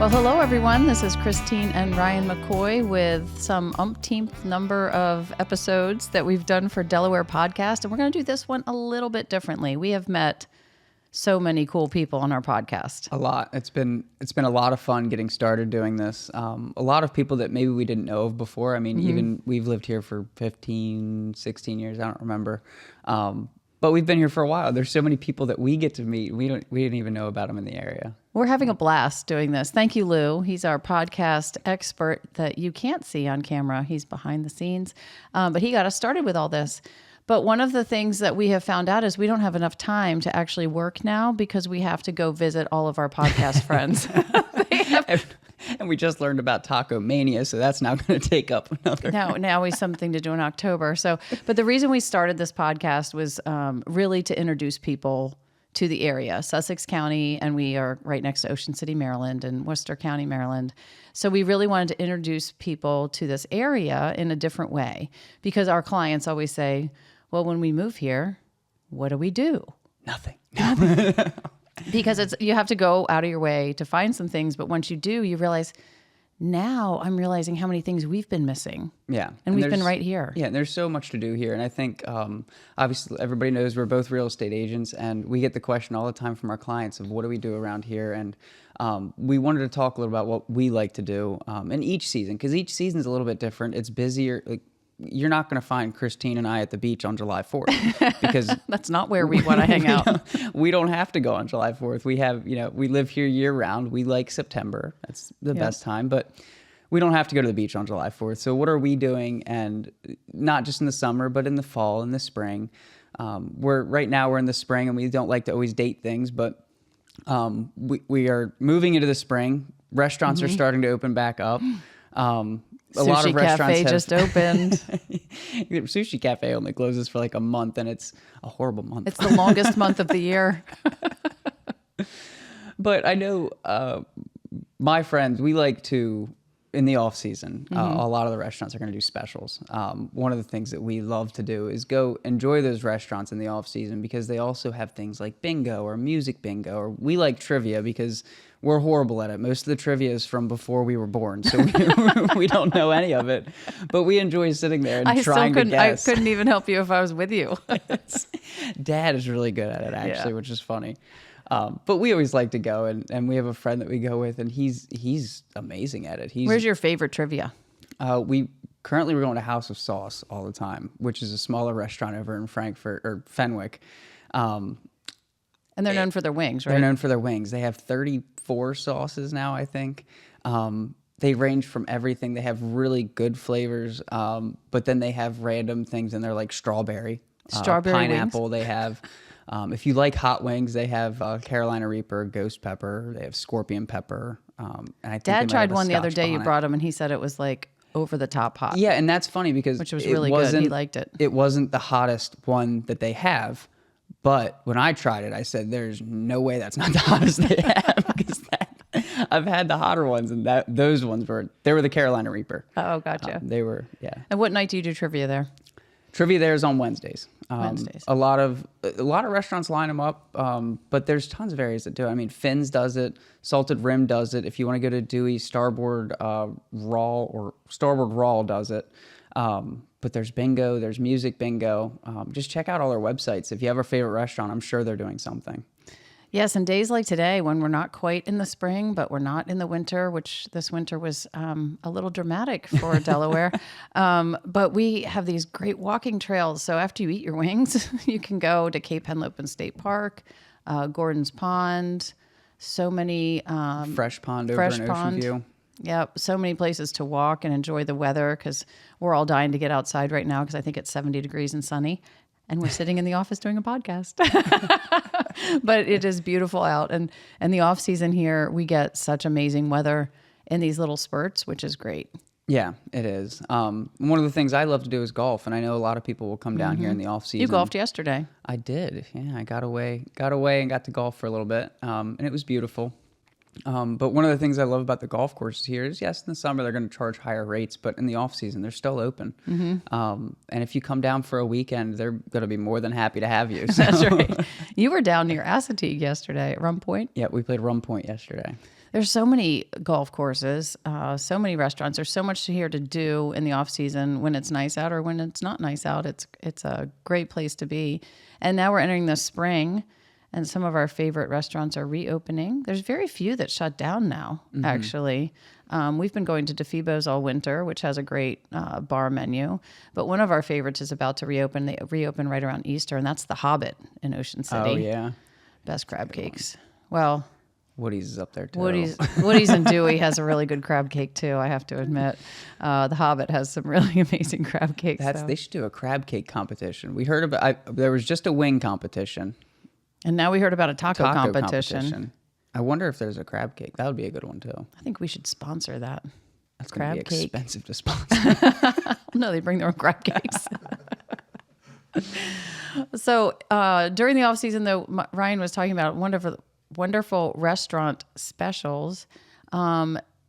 Well, hello, everyone. This is Christine and Ryan McCoy with some umpteenth number of episodes that we've done for Dela-Where podcast. And we're going to do this one a little bit differently. We have met so many cool people on our podcast. A lot. It's been a lot of fun getting started doing this. A lot of people that maybe we didn't know of before. I mean, even we've lived here for 15, 16 years. I don't remember. But we've been here for a while. There's so many people that we get to meet. We didn't even know about them in the area. We're having a blast doing this. Thank you, Lou. He's our podcast expert that you can't see on camera. He's behind the scenes. But he got us started with all this. But one of the things that we have found out is we don't have enough time to actually work now because we have to go visit all of our podcast friends. And we just learned about Taco Mania, so that's now going to take up another. Now we have something to do in October. But the reason we started this podcast was really to introduce people to the area, Sussex County, and we are right next to Ocean City, Maryland, and Worcester County, Maryland. So we really wanted to introduce people to this area in a different way because our clients always say, well, when we move here, what do we do? Nothing. Because you have to go out of your way to find some things. But once you do, you realize, now I'm realizing how many things we've been missing. Yeah. And we've been right here. Yeah, and there's so much to do here. And I think, obviously, everybody knows we're both real estate agents. And we get the question all the time from our clients of what do we do around here? And we wanted to talk a little about what we like to do in each season. Because each season's a little bit different. It's busier. You're not going to find Christine and I at the beach on July 4th because that's not where we want to hang out. We don't have to go on July 4th. We have, we live here year round. We like September. That's the best time, but we don't have to go to the beach on July 4th. So what are we doing? And not just in the summer, but in the fall and the spring. Right now we're in the spring and we don't like to always date things, but we are moving into the spring. Restaurants are starting to open back up. A lot of restaurants Cafe just opened. Sushi Cafe only closes for like a month, and it's a horrible month. It's the longest month of the year. But I know my friends, we like to, in the off season, a lot of the restaurants are going to do specials. One of the things that we love to do is go enjoy those restaurants in the off season because they also have things like bingo or music bingo, or we like trivia because we're horrible at it. Most of the trivia is from before we were born, so we don't know any of it. But we enjoy sitting there and trying to guess. I couldn't even help you if I was with you. Dad is really good at it, actually, which is funny. But we always like to go, and we have a friend that we go with, and he's amazing at it. Where's your favorite trivia? We're going to House of Sauce all the time, which is a smaller restaurant over in Frankfurt or Fenwick. And they're known for their wings, right? They're known for their wings. They have 34 sauces now, I think. They range from everything. They have really good flavors, but then they have random things in there like strawberry pineapple. Wings? They have, if you like hot wings, they have Carolina Reaper, ghost pepper. They have scorpion pepper. And I think Dad tried one the other day. You brought him, and he said it was like over the top hot. Yeah, and that's funny because which was really good. He liked it. It wasn't the hottest one that they have. But when I tried it, I said, there's no way that's not the hottest they have because I've had the hotter ones, and those ones were the Carolina Reaper. Oh, gotcha. They were, yeah. And what night do you do trivia there? Trivia there is on Wednesdays. Wednesdays. A lot of restaurants line them up, but there's tons of areas that do it. I mean, Finn's does it. Salted Rim does it. If you want to go to Dewey, Starboard Raw does it. But there's bingo, there's music bingo. Just check out all our websites. If you have a favorite restaurant, I'm sure they're doing something. Yes, and days like today when we're not quite in the spring, but we're not in the winter, which this winter was a little dramatic for Dela-Where. But we have these great walking trails. So after you eat your wings, you can go to Cape Henlopen State Park, Gordon's Pond, so many... Fresh Pond over in Ocean View. Yep, so many places to walk and enjoy the weather because we're all dying to get outside right now because I think it's 70 degrees and sunny. And we're sitting in the office doing a podcast. But it is beautiful out. And the off season here, we get such amazing weather in these little spurts, which is great. Yeah, it is. One of the things I love to do is golf. And I know a lot will come down here in the off season. You golfed yesterday. I did. Yeah, I got away and got to golf for a little bit. And it was beautiful. But one of the things I love about the golf courses here is, yes, in the summer they're going to charge higher rates, but in the off season they're still open. And if you come down for a weekend, they're going to be more than happy to have you. So. That's right. You were down near Assateague yesterday at Rum Point. Yeah, we played Rum Point yesterday. There's so many golf courses, so many restaurants. There's so much here to do in the off season when it's nice out or when it's not nice out. It's a great place to be. And now we're entering the spring, and some of our favorite restaurants are reopening. There's very few that shut down now, actually. We've been going to Defebo's all winter, which has a great bar menu. But one of our favorites is about to reopen. They reopen right around Easter, and that's the Hobbit in Ocean City. Oh, yeah. Best crab cakes. Well, Woody's is up there, too. Woody's and Dewey has a really good crab cake, too, I have to admit. The Hobbit has some really amazing crab cakes. They should do a crab cake competition. We heard about, there was just a wing competition. And now we heard about a taco competition. I wonder if there's a crab cake. That would be a good one, too. I think we should sponsor that. That's going to be cake. expensive to sponsor. No, they bring their own crab cakes. So during the off season, though, Ryan was talking about wonderful restaurant specials.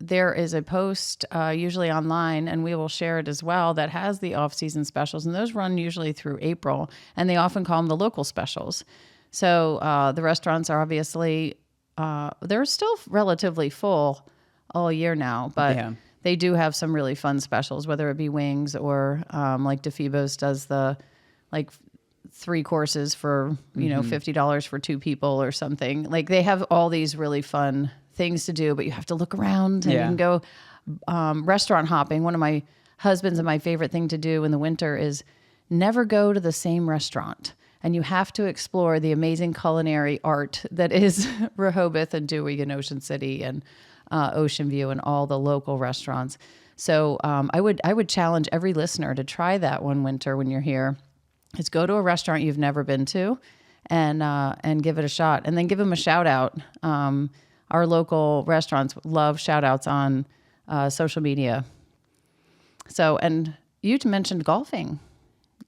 There is a post usually online, and we will share it as well, that has the off season specials, and those run usually through April, and they often call them the local specials. So the restaurants are obviously they're still relatively full all year now, but they do have some really fun specials, whether it be wings or like Defebo's does the like 3 courses for, $50 for 2 people or something. Like they have all these really fun things to do, but you have to look around and you can go restaurant hopping. One of my husband's and my favorite thing to do in the winter is never go to the same restaurant. And you have to explore the amazing culinary art that is Rehoboth and Dewey and Ocean City and Ocean View and all the local restaurants. So I would challenge every listener to try that one winter when you're here. Is go to a restaurant you've never been to and give it a shot. And then give them a shout out. Our local restaurants love shout outs on social media. So, and you mentioned golfing.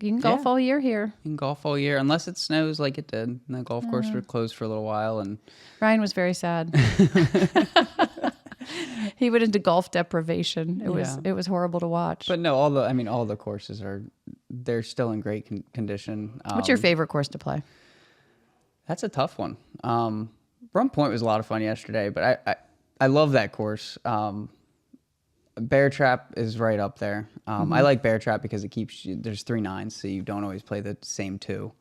You can golf all year here. You can golf all year, unless it snows like it did. And the golf course were closed for a little while. And Ryan was very sad. He went into golf deprivation. It was horrible to watch. But no, all the courses they're still in great condition. What's your favorite course to play? That's a tough one. Rum Point was a lot of fun yesterday, but I love that course. Bear Trap is right up there. I like Bear Trap because it keeps you, there's 3 nines, so you don't always play the same 2.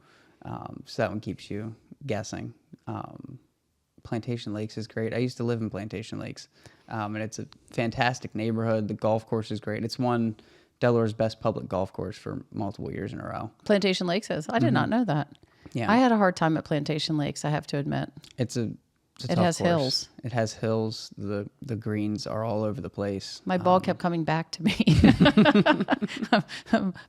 So that one keeps you guessing. Plantation Lakes is great. I used to live in Plantation Lakes, and it's a fantastic neighborhood. The golf course is great. It's won Delaware's best public golf course for multiple years in a row. Plantation Lakes is? I did not know that. Yeah. I had a hard time at Plantation Lakes, I have to admit. It has hills. It has hills. The greens are all over the place. My ball kept coming back to me.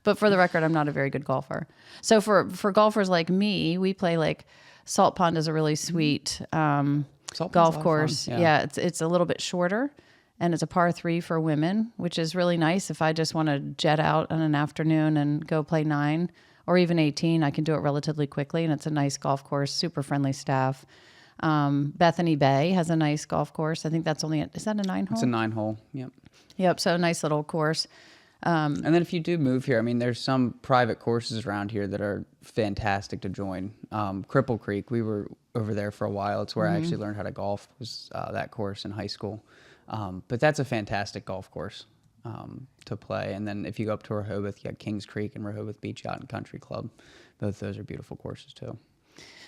But for the record, I'm not a very good golfer. So for golfers like me, we play like Salt Pond is a really sweet golf course. Yeah, it's a little bit shorter, and it's a par 3 for women, which is really nice. If I just want to jet out on an afternoon and go play 9 or even 18, I can do it relatively quickly, and it's a nice golf course, super friendly staff. Bethany Bay has a nice golf course. I think that's is that a 9 hole? It's a 9 hole. Yep. Yep. So a nice little course. And then if you do move here, there's some private courses around here that are fantastic to join. Cripple Creek, we were over there for a while. It's where I actually learned how to golf, was that course in high school. But that's a fantastic golf course to play. And then if you go up to Rehoboth, you got Kings Creek and Rehoboth Beach Yacht and Country Club. Both those are beautiful courses too.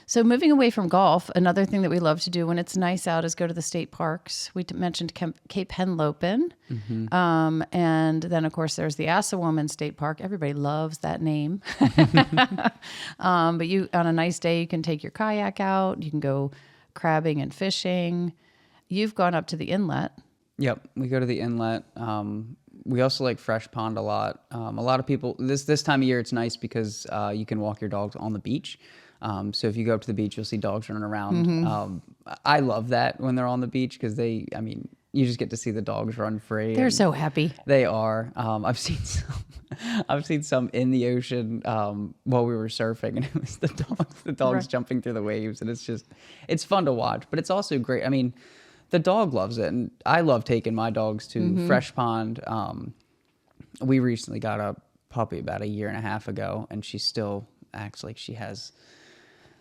So moving away from golf, another thing that we love to do when it's nice out is go to the state parks. We mentioned Cape Henlopen. And then, of course, there's the Assawoman State Park. Everybody loves that name. But you, on a nice day, you can take your kayak out. You can go crabbing and fishing. You've gone up to the inlet. Yep, we go to the inlet. We also like Fresh Pond a lot. A lot of people, this time of year, it's nice because you can walk your dogs on the beach. So if you go up to the beach, you'll see dogs running around. I love that when they're on the beach because you just get to see the dogs run free. They're so happy. They are. I've seen some in the ocean while we were surfing, and it was the dogs jumping through the waves, and it's fun to watch. But it's also great. The dog loves it, and I love taking my dogs to Fresh Pond. We recently got a puppy about 1.5 years ago, and she still acts like she has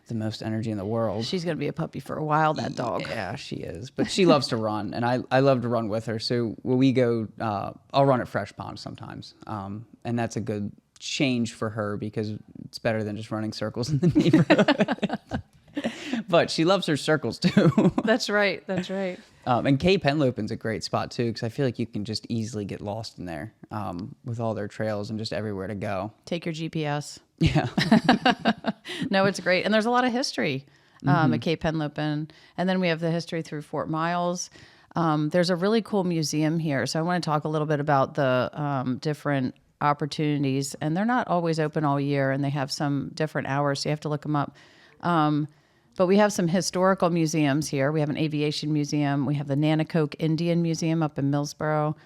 the most energy in the world. She's going to be a puppy for a while, that dog. Yeah, she is. But she loves to run, and I love to run with her. So when we go, I'll run at Fresh Pond sometimes. And that's a good change for her because it's better than just running circles in the neighborhood. But she loves her circles too. That's right. That's right. And Cape Henlopen's a great spot too, because I feel like you can just easily get lost in there with all their trails and just everywhere to go. Take your GPS. Yeah. No, it's great. And there's a lot of history at Cape Henlopen. And then we have the history through Fort Miles. There's a really cool museum here. So I want to talk a little bit about the different opportunities. And they're not always open all year, and they have some different hours, so you have to look them up. But we have some historical museums here. We have an aviation museum. We have the Nanacoke Indian Museum up in Millsboro.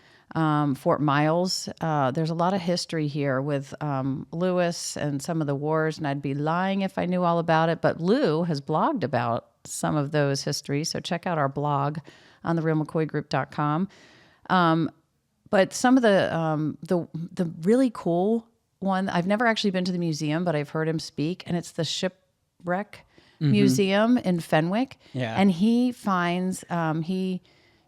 Fort Miles. There's a lot of history here with Lewes and some of the wars, and I'd be lying if I knew all about it. But Lou has blogged about some of those histories, so check out our blog on therealmccoygroup.com. But some of the really cool one, I've never actually been to the museum, but I've heard him speak, and it's the Shipwreck Museum in Fenwick. Yeah. And he finds, he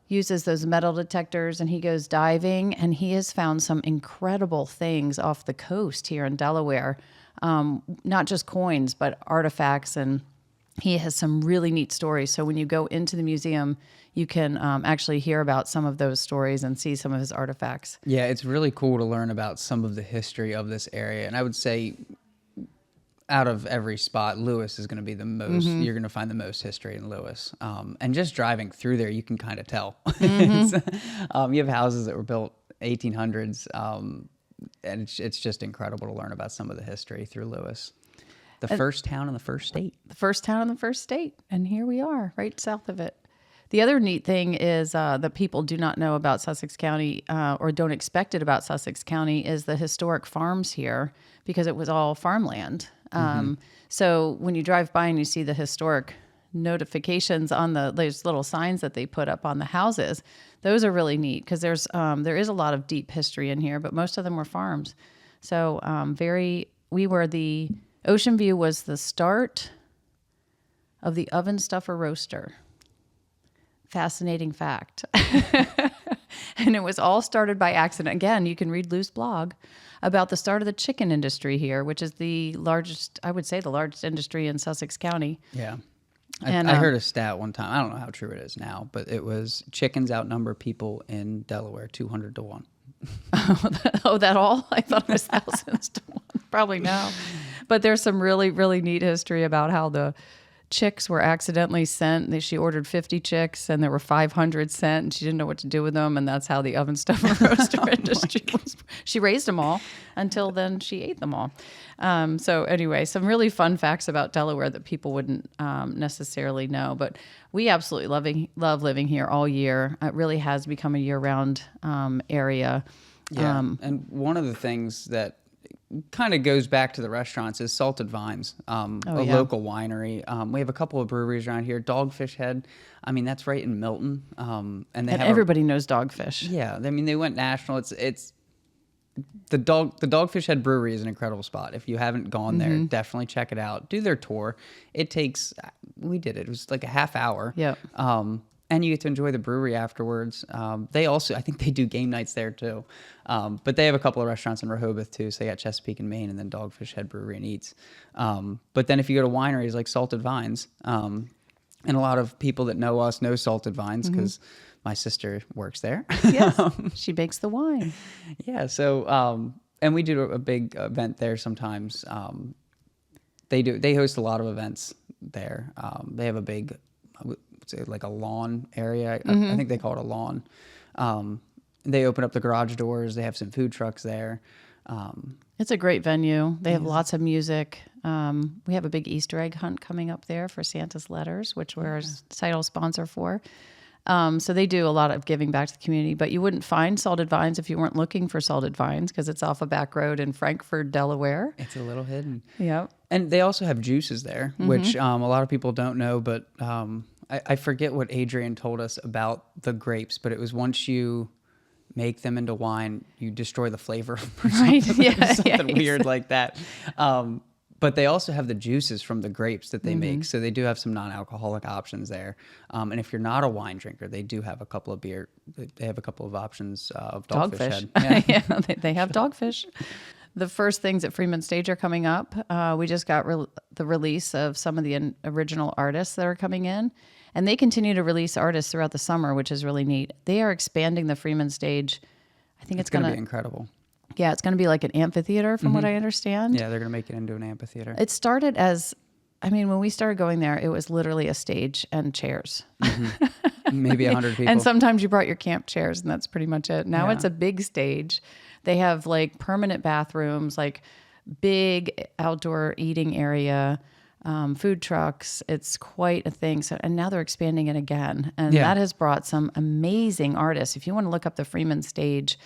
uses those metal detectors and he goes diving, and he has found some incredible things off the coast here in Dela-Where. Not just coins, but artifacts, and he has some really neat stories. So when you go into the museum, you can actually hear about some of those stories and see some of his artifacts. Yeah, it's really cool to learn about some of the history of this area. And I would say out of every spot, Lewes is going to be the most, you're going to find the most history in Lewes. And just driving through there, you can kind of tell. You have houses that were built 1800s, and it's just incredible to learn about some of the history through Lewes. The first town in the first state. The first town in the first state. And here we are, right south of it. The other neat thing is that people do not know about Sussex County or don't expect it about Sussex County is the historic farms here, because it was all farmland. So when you drive by and you see the historic notifications on those little signs that they put up on the houses, those are really neat because there is a lot of deep history in here, but most of them were farms. So the Ocean View was the start of the oven stuffer roaster. Fascinating fact. And it was all started by accident. Again, you can read Lou's blog about the start of the chicken industry here, which is the largest, I would say the largest industry in Sussex County. Yeah. I heard a stat one time. I don't know how true it is now, but it was chickens outnumber people in Dela-Where 200 to 1. Oh, that all? I thought it was thousands to 1. Probably no. But there's some really, really neat history about how the chicks were accidentally sent. She ordered 50 chicks and there were 500 sent, and she didn't know what to do with them. And that's how the oven stuffer roaster industry was. She raised them all until then she ate them all. So anyway, some really fun facts about Dela-Where that people wouldn't necessarily know. But we absolutely love living here all year. It really has become a year-round area. Yeah. And one of the things that kind of goes back to the restaurants is Salted Vines, local winery. We have a couple of breweries around here. Dogfish Head, I mean, that's right in Milton. And everybody knows Dogfish. Yeah, I mean, they went national. It's the Dogfish Head Brewery is an incredible spot. If you haven't gone there, definitely check it out. Do their tour. It takes, we did it. It was like a half hour. Yeah. And you get to enjoy the brewery afterwards. They also, I think they do game nights there too. But they have a couple of restaurants in Rehoboth too. So they got Chesapeake and Maine, and then Dogfish Head Brewery and Eats. But then if you go to wineries like Salted Vines, and a lot of people that know us know Salted Vines because my sister works there. Yes, she bakes the wine. Yeah. So, and we do a big event there sometimes. They host a lot of events there. They have a big, like a lawn area. I think they call it a lawn. They open up the garage doors. They have some food trucks there. It's a great venue. They have lots of music. We have a big Easter egg hunt coming up there for Santa's Letters, which we're a title sponsor for. So they do a lot of giving back to the community, but you wouldn't find Salted Vines if you weren't looking for Salted Vines because it's off a back road in Frankfort, Dela-Where. It's a little hidden. Yep. And they also have juices there, which a lot of people don't know, but I forget what Adrian told us about the grapes, but it was once you make them into wine, you destroy the flavor. Right. Yeah. Something weird like that. But they also have the juices from the grapes that they make. So they do have some non-alcoholic options there. And if you're not a wine drinker, they do have a couple of they have a couple of options of dogfish. Dogfish. Yeah, they have dogfish. The first things at Freeman Stage are coming up. We just got the release of some of the original artists that are coming in. And they continue to release artists throughout the summer, which is really neat. They are expanding the Freeman Stage. I think it's going to be incredible. Yeah, it's going to be like an amphitheater from what I understand. Yeah, they're going to make it into an amphitheater. It started as, when we started going there, it was literally a stage and chairs. Maybe 100 people. And sometimes you brought your camp chairs, and that's pretty much it. Now it's a big stage. They have like permanent bathrooms, like big outdoor eating area, food trucks. It's quite a thing. So, and now they're expanding it again. And that has brought some amazing artists. If you want to look up the Freeman Stage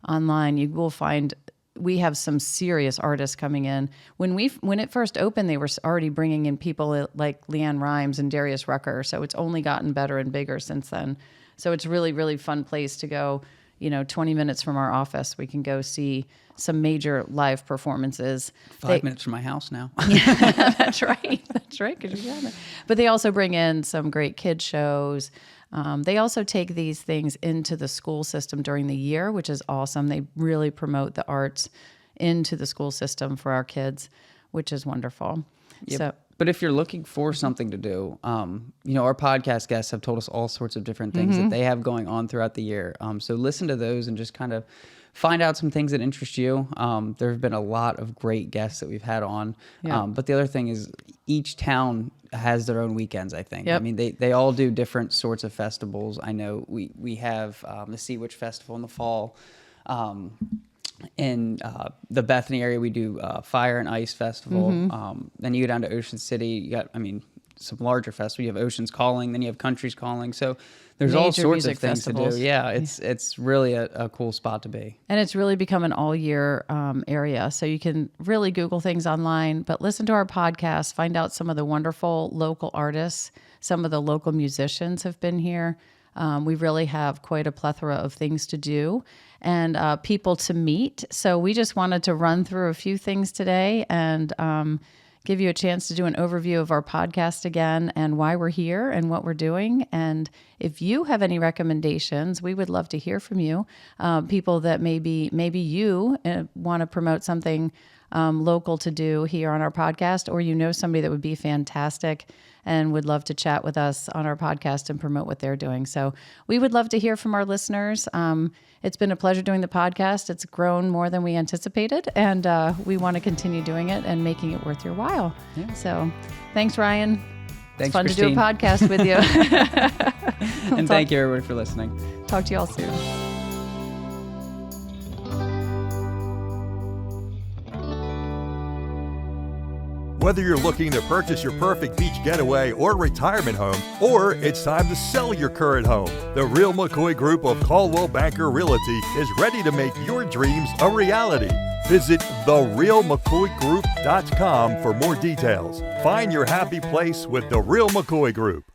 online, you will find we have some serious artists coming in. When it first opened, they were already bringing in people like Leanne Rimes and Darius Rucker. So it's only gotten better and bigger since then. So it's really, really fun place to go. 20 minutes from our office, we can go see some major live performances. 5 minutes from my house now. Yeah, that's right. That's right. 'Cause you got it. But they also bring in some great kid shows. They also take these things into the school system during the year, which is awesome. They really promote the arts into the school system for our kids, which is wonderful. Yep. So, but if you're looking for something to do, our podcast guests have told us all sorts of different things that they have going on throughout the year. So listen to those and just kind of find out some things that interest you. There have been a lot of great guests that we've had on. Yeah. But the other thing is each town has their own weekends, I think. Yep. They all do different sorts of festivals. I know we have the Sea Witch Festival in the fall. In the Bethany area, we do Fire and Ice Festival. Then you go down to Ocean City. You got, some larger festivals. You have Oceans Calling, then you have Countries Calling. So there's all Major sorts of music things festivals. to do. Yeah, it's really a cool spot to be. and it's really become an all-year area. So you can really Google things online, but listen to our podcast, find out some of the wonderful local artists. Some of the local musicians have been here. We really have quite a plethora of things to do and people to meet. So we just wanted to run through a few things today and give you a chance to do an overview of our podcast again and why we're here and what we're doing. And if you have any recommendations, we would love to hear from you. People that maybe you want to promote something local to do here on our podcast, or somebody that would be fantastic and would love to chat with us on our podcast and promote what they're doing. So we would love to hear from our listeners. It's been a pleasure doing the podcast. It's grown more than we anticipated, and we want to continue doing it and making it worth your while. Yeah. So thanks, Ryan. Thanks, it's fun Christine. to do a podcast with you. And thank you, everybody, for listening. Talk to you all soon. Whether you're looking to purchase your perfect beach getaway or retirement home, or it's time to sell your current home, the Real McCoy Group of Caldwell Banker Realty is ready to make your dreams a reality. Visit therealmccoygroup.com for more details. Find your happy place with the Real McCoy Group.